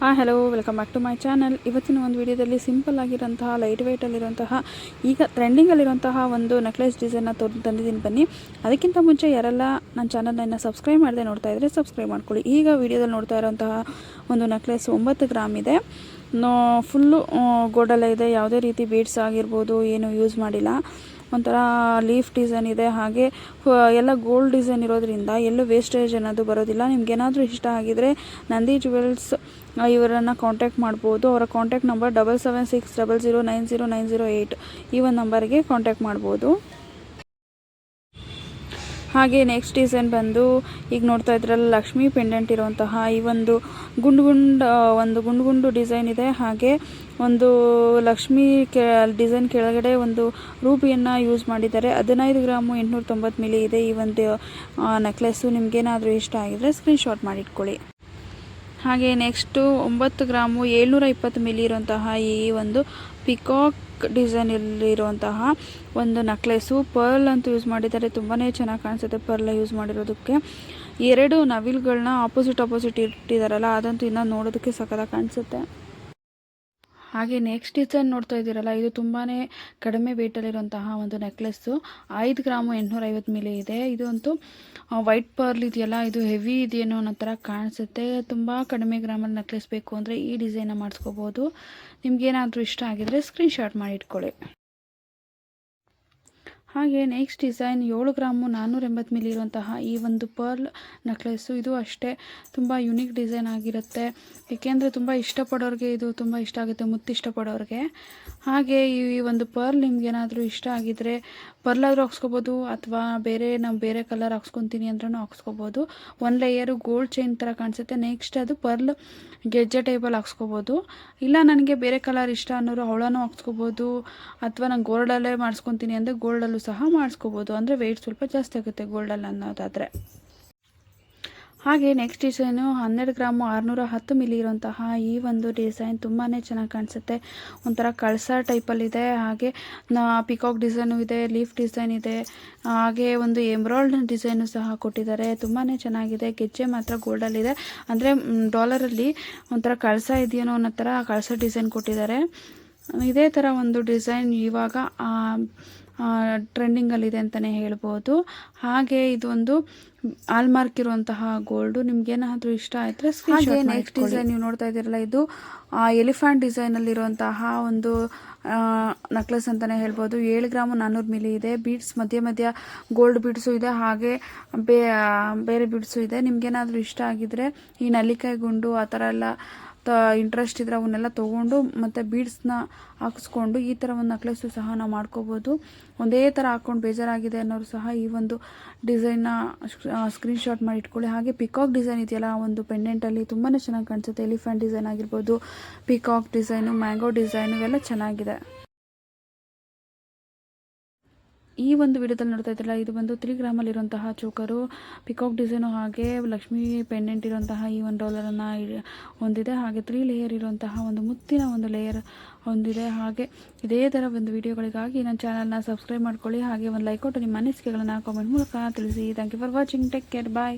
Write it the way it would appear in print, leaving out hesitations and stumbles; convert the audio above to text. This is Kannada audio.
Hello welcome back to my channel. ಇವತ್ತಿನ ಒಂದು ವಿಡಿಯೋದಲ್ಲಿ ಸಿಂಪಲ್ ಆಗಿರೋಂತಹ ಲೈಟ್ ವೆಯ್ಟಲ್ಲಿರುವಂತಹ ಈಗ ಟ್ರೆಂಡಿಂಗಲ್ಲಿರುವಂತಹ ಒಂದು ನೆಕ್ಲೆಸ್ ಡಿಸೈನ್ನ ತಂದಿದ್ದೀನಿ. ಬನ್ನಿ. ಅದಕ್ಕಿಂತ ಮುಂಚೆ ಯಾರೆಲ್ಲ ನನ್ನ ಚಾನಲ್ನ ಸಬ್ಸ್ಕ್ರೈಬ್ ಮಾಡದೆ ನೋಡ್ತಾ ಇದ್ದರೆ ಸಬ್ಸ್ಕ್ರೈಬ್ ಮಾಡ್ಕೊಳ್ಳಿ. ಈಗ ವಿಡಿಯೋದಲ್ಲಿ ನೋಡ್ತಾ ಇರೋಂತಹ ಒಂದು ನೆಕ್ಲೆಸ್ 9 ಗ್ರಾಮ್ ಇದೆ. ಫುಲ್ಲು ಗೋಲ್ಡಲ್ಲೇ ಇದೆ. ಯಾವುದೇ ರೀತಿ ಬೀಡ್ಸ್ ಆಗಿರ್ಬೋದು ಏನು ಯೂಸ್ ಮಾಡಿಲ್ಲ. ಒಂಥರ ಲೀಫ್ ಡಿಸೈನ್ ಇದೆ. ಹಾಗೆ ಎಲ್ಲ ಗೋಲ್ಡ್ ಡಿಸೈನ್ ಇರೋದ್ರಿಂದ ಎಲ್ಲೂ ವೇಸ್ಟೇಜ್ ಅನ್ನೋದು ಬರೋದಿಲ್ಲ. ನಿಮ್ಗೇನಾದರೂ ಇಷ್ಟ ಆಗಿದರೆ ನಂದಿ ಜುವೆಲ್ಸ್ ಇವರನ್ನು ಕಾಂಟ್ಯಾಕ್ಟ್ ಮಾಡ್ಬೋದು. ಅವರ ಕಾಂಟ್ಯಾಕ್ಟ್ ನಂಬರ್ 7760090908 ಈ ಒಂದು ನಂಬರ್ಗೆ ಕಾಂಟ್ಯಾಕ್ಟ್ ಮಾಡ್ಬೋದು. ಹಾಗೆ ನೆಕ್ಸ್ಟ್ ಡಿಸೈನ್ ಬಂದು ಈಗ ನೋಡ್ತಾ ಇದ್ರಲ್ಲ ಲಕ್ಷ್ಮಿ ಪೆಂಡೆಂಟ್ ಇರುವಂತಹ ಈ ಒಂದು ಗುಂಡು ಡಿಸೈನ್ ಇದೆ. ಹಾಗೆ ಒಂದು ಲಕ್ಷ್ಮಿ ಡಿಸೈನ್ ಕೆಳಗಡೆ ಒಂದು ರೂಬಿಯನ್ನು ಯೂಸ್ ಮಾಡಿದ್ದಾರೆ. 15 ಗ್ರಾಮು 890 ಮಿಲಿ ಇದೆ ಈ ಒಂದು ನೆಕ್ಲೆಸ್ಸು. ನಿಮಗೇನಾದರೂ ಇಷ್ಟ ಆಗಿದರೆ ಸ್ಕ್ರೀನ್ಶಾಟ್ ಮಾಡಿಟ್ಕೊಳ್ಳಿ. ಹಾಗೆ ನೆಕ್ಸ್ಟು 9 ಗ್ರಾಮು 720 ಮಿಲಿ ಇರುವಂತಹ ಈ ಒಂದು ಪಿಕಾಕ್ ಡಿಸೈನಲ್ಲಿರುವಂತಹ ಒಂದು ನೆಕ್ಲೆಸ್ಸು. ಪರ್ಲ್ ಅಂತೂ ಯೂಸ್ ಮಾಡಿದ್ದಾರೆ. ತುಂಬಾ ಚೆನ್ನಾಗಿ ಕಾಣಿಸುತ್ತೆ ಪರ್ಲ್ ಯೂಸ್ ಮಾಡಿರೋದಕ್ಕೆ. 2 ನವಿಲುಗಳನ್ನ ಆಪೋಸಿಟ್ ಇಟ್ಟಿದ್ದಾರಲ್ಲ, ಅದಂತೂ ಇನ್ನೂ ನೋಡೋದಕ್ಕೆ ಸಖತ್ತಾಗಿ ಕಾಣಿಸುತ್ತೆ. ಹಾಗೆ ನೆಕ್ಸ್ಟ್ ಡಿಸೈನ್ ನೋಡ್ತಾ ಇದ್ದೀರಲ್ಲ, ಇದು ತುಂಬಾ ಕಡಿಮೆ ವೇಟಲ್ಲಿರುವಂತಹ ಒಂದು ನೆಕ್ಲೆಸ್ಸು. 5 ಗ್ರಾಮು 850 ಮಿಲಿ ಇದೆ. ಇದು ಅಂತೂ ವೈಟ್ ಪರ್ಲ್ ಇದೆಯಲ್ಲ, ಇದು ಹೆವಿ ಇದೆಯೇನೋ ಅನ್ನೋ ಥರ ಕಾಣಿಸುತ್ತೆ. ತುಂಬ ಕಡಿಮೆ ಗ್ರಾಮಲ್ಲಿ ನೆಕ್ಲೆಸ್ ಬೇಕು ಅಂದರೆ ಈ ಡಿಸೈನ್ನ ಮಾಡಿಸ್ಕೋಬೋದು. ನಿಮ್ಗೇನಾದರೂ ಇಷ್ಟ ಆಗಿದರೆ ಸ್ಕ್ರೀನ್ಶಾಟ್ ಮಾಡಿ ಇಟ್ಕೊಳ್ಳಿ. ಹಾಗೆ ನೆಕ್ಸ್ಟ್ ಡಿಸೈನ್ 7 ಗ್ರಾಮು 480 ಮಿಲಿ ಇರುವಂತಹ ಈ ಒಂದು ಪರ್ಲ್ ನೆಕ್ಲೆಸ್ಸು. ಇದು ಅಷ್ಟೇ ತುಂಬ ಯುನೀಕ್ ಡಿಸೈನ್ ಆಗಿರುತ್ತೆ. ಏಕೆಂದರೆ ತುಂಬ ಇಷ್ಟಪಡೋರಿಗೆ ಇದು ತುಂಬ ಇಷ್ಟ ಆಗುತ್ತೆ, ಮುತ್ತು ಇಷ್ಟಪಡೋರಿಗೆ. ಹಾಗೆ ಈ ಒಂದು ಪರ್ಲ್ ನಿಮ್ಗೇನಾದರೂ ಇಷ್ಟ ಆಗಿದ್ದರೆ ಪರ್ಲಾದರೂ ಹಾಕ್ಸ್ಕೊಬೋದು, ಅಥವಾ ನಾವು ಬೇರೆ ಕಲರ್ ಹಾಕ್ಸ್ಕೊತೀನಿ ಅಂದ್ರೂ ಹಾಕ್ಸ್ಕೊಬೋದು. ಒಂದು ಲೇಯರು ಗೋಲ್ಡ್ ಚೈನ್ ಥರ ಕಾಣಿಸುತ್ತೆ. ನೆಕ್ಸ್ಟ್ ಅದು ಪರ್ಲ್ ಗೆಜ್ಜೆ ಟೈಪಲ್ಲಿ ಹಾಕ್ಸ್ಕೊಬೋದು. ಇಲ್ಲ ನನಗೆ ಬೇರೆ ಕಲರ್ ಇಷ್ಟ ಅನ್ನೋರು ಅವಳನ್ನು ಹಾಕ್ಸ್ಕೊಬೋದು, ಅಥವಾ ನಾನು ಗೋಲ್ಡಲ್ಲೇ ಮಾಡಿಸ್ಕೊತೀನಿ ಅಂದರೆ ಗೋಲ್ಡಲ್ಲೂ ಸಹ ಮಾಡಿಸ್ಕೋಬೋದು. ಅಂದರೆ ವೆಯ್ಟ್ ಸ್ವಲ್ಪ ಜಾಸ್ತಿ ಆಗುತ್ತೆ ಗೋಲ್ಡಲ್ಲಿ ಅನ್ನೋದಾದರೆ. ಹಾಗೆ ನೆಕ್ಸ್ಟ್ ಡಿಸೈನು 12 ಗ್ರಾಮು 610 ಮಿಲಿ ಇರುವಂತಹ ಈ ಒಂದು ಡಿಸೈನ್ ತುಂಬಾ ಚೆನ್ನಾಗಿ ಕಾಣಿಸುತ್ತೆ. ಒಂಥರ ಕಳಸ ಟೈಪಲ್ಲಿದೆ. ಹಾಗೆ ಪಿಕಾಕ್ ಡಿಸೈನು ಇದೆ, ಲೀಫ್ ಡಿಸೈನ್ ಇದೆ. ಹಾಗೆ ಒಂದು ಎಂಬ್ರಾಯ್ಡ್ ಡಿಸೈನು ಸಹ ಕೊಟ್ಟಿದ್ದಾರೆ. ತುಂಬಾ ಚೆನ್ನಾಗಿದೆ. ಗೆಜ್ಜೆ ಮಾತ್ರ ಗೋಲ್ಡಲ್ಲಿದೆ. ಅಂದರೆ ಡಾಲರಲ್ಲಿ ಒಂಥರ ಕಳಸ ಇದೆಯೇನೋ ಅನ್ನೋ ಥರ ಕಳಸ ಡಿಸೈನ್ ಕೊಟ್ಟಿದ್ದಾರೆ. ಇದೇ ಥರ ಒಂದು ಡಿಸೈನ್ ಇವಾಗ ಟ್ರೆಂಡಿಂಗಲ್ಲಿದೆ ಅಂತಲೇ ಹೇಳ್ಬೋದು. ಹಾಗೆ ಇದೊಂದು ಆಲ್ಮಾರ್ಕ್ ಇರುವಂತಹ ಗೋಲ್ಡು. ನಿಮ್ಗೇನಾದರೂ ಇಷ್ಟ ಆದರೆ ಹಾಗೆ ನೆಕ್ಸ್ಟ್ ಡಿಸೈನ್ ನೀವು ನೋಡ್ತಾ ಇದ್ದೀರಲ್ಲ, ಇದು ಎಲಿಫೆಂಟ್ ಡಿಸೈನಲ್ಲಿರುವಂತಹ ಒಂದು ನೆಕ್ಲೆಸ್ ಅಂತಲೇ ಹೇಳ್ಬೋದು. 7 ಗ್ರಾಮು 400 ಮಿಲಿ ಇದೆ. ಬೀಡ್ಸ್ ಮಧ್ಯ ಗೋಲ್ಡ್ ಬೀಡ್ಸು ಇದೆ, ಹಾಗೆ ಬೇರೆ ಬೀಡ್ಸು ಇದೆ. ನಿಮ್ಗೇನಾದರೂ ಇಷ್ಟ ಆಗಿದರೆ ಈ ನಲ್ಲಿಕಾಯಿ ಗುಂಡು ಆ ಥರ ಎಲ್ಲ ಇಂಟ್ರೆಸ್ಟ್ ಇದ್ದರೆ ಅವನ್ನೆಲ್ಲ ತೊಗೊಂಡು ಮತ್ತು ಬೀಡ್ಸ್ನ ಹಾಕಿಸ್ಕೊಂಡು ಈ ಥರ ಒಂದು ನೆಕ್ಲೆಸ್ಸು ಸಹ ನಾವು ಮಾಡ್ಕೋಬೋದು. ಒಂದೇ ಥರ ಹಾಕ್ಕೊಂಡು ಬೇಜಾರಾಗಿದೆ ಅನ್ನೋರು ಸಹ ಈ ಒಂದು ಡಿಸೈನ್ನ ಸ್ಕ್ರೀನ್ಶಾಟ್ ಮಾಡಿ ಇಟ್ಕೊಳ್ಳಿ. ಹಾಗೆ ಪಿಕಾಕ್ ಡಿಸೈನ್ ಇದೆಯಲ್ಲ ಒಂದು ಪೆಂಡೆಂಟಲ್ಲಿ ತುಂಬಾ ಚೆನ್ನಾಗಿ ಕಾಣಿಸುತ್ತೆ. ಎಲಿಫೆಂಟ್ ಡಿಸೈನ್ ಆಗಿರ್ಬೋದು, ಪಿಕಾಕ್ ಡಿಸೈನು, ಮ್ಯಾಂಗೋ ಡಿಸೈನು ಇವೆಲ್ಲ ಚೆನ್ನಾಗಿದೆ. ಈ ಒಂದು ವಿಡಿಯೋದಲ್ಲಿ ನೋಡ್ತಾ ಇದ್ದಿಲ್ಲ, ಇದು ಬಂದು 3 ಗ್ರಾಮಲ್ಲಿರುವಂತಹ ಚೋಕರು, ಪಿಕಾಕ್ ಡಿಸೈನು, ಹಾಗೆ ಲಕ್ಷ್ಮಿ ಪೆಂಡೆಂಟ್ ಇರುವಂತಹ ಈ ಒಂದು ಡಾಲರನ್ನು ಹೊಂದಿದೆ. ಹಾಗೆ 3 ಲೇಯರ್ ಇರುವಂತಹ ಒಂದು ಮುತ್ತಿನ ಒಂದು ಲೇಯರ್ ಹೊಂದಿದೆ. ಹಾಗೆ ಇದೇ ಥರ ಒಂದು ವಿಡಿಯೋಗಳಿಗಾಗಿ ನನ್ನ ಚಾನಲ್ನ ಸಬ್ಸ್ಕ್ರೈಬ್ ಮಾಡ್ಕೊಳ್ಳಿ. ಹಾಗೆ ಒಂದು ಲೈಕ್ ಕೊಟ್ಟು ನಿಮ್ಮ ಅನಿಸಿಕೆಗಳನ್ನು ಕಾಮೆಂಟ್ ಮೂಲಕ ತಿಳಿಸಿ. Thank you for watching. Take care. Bye.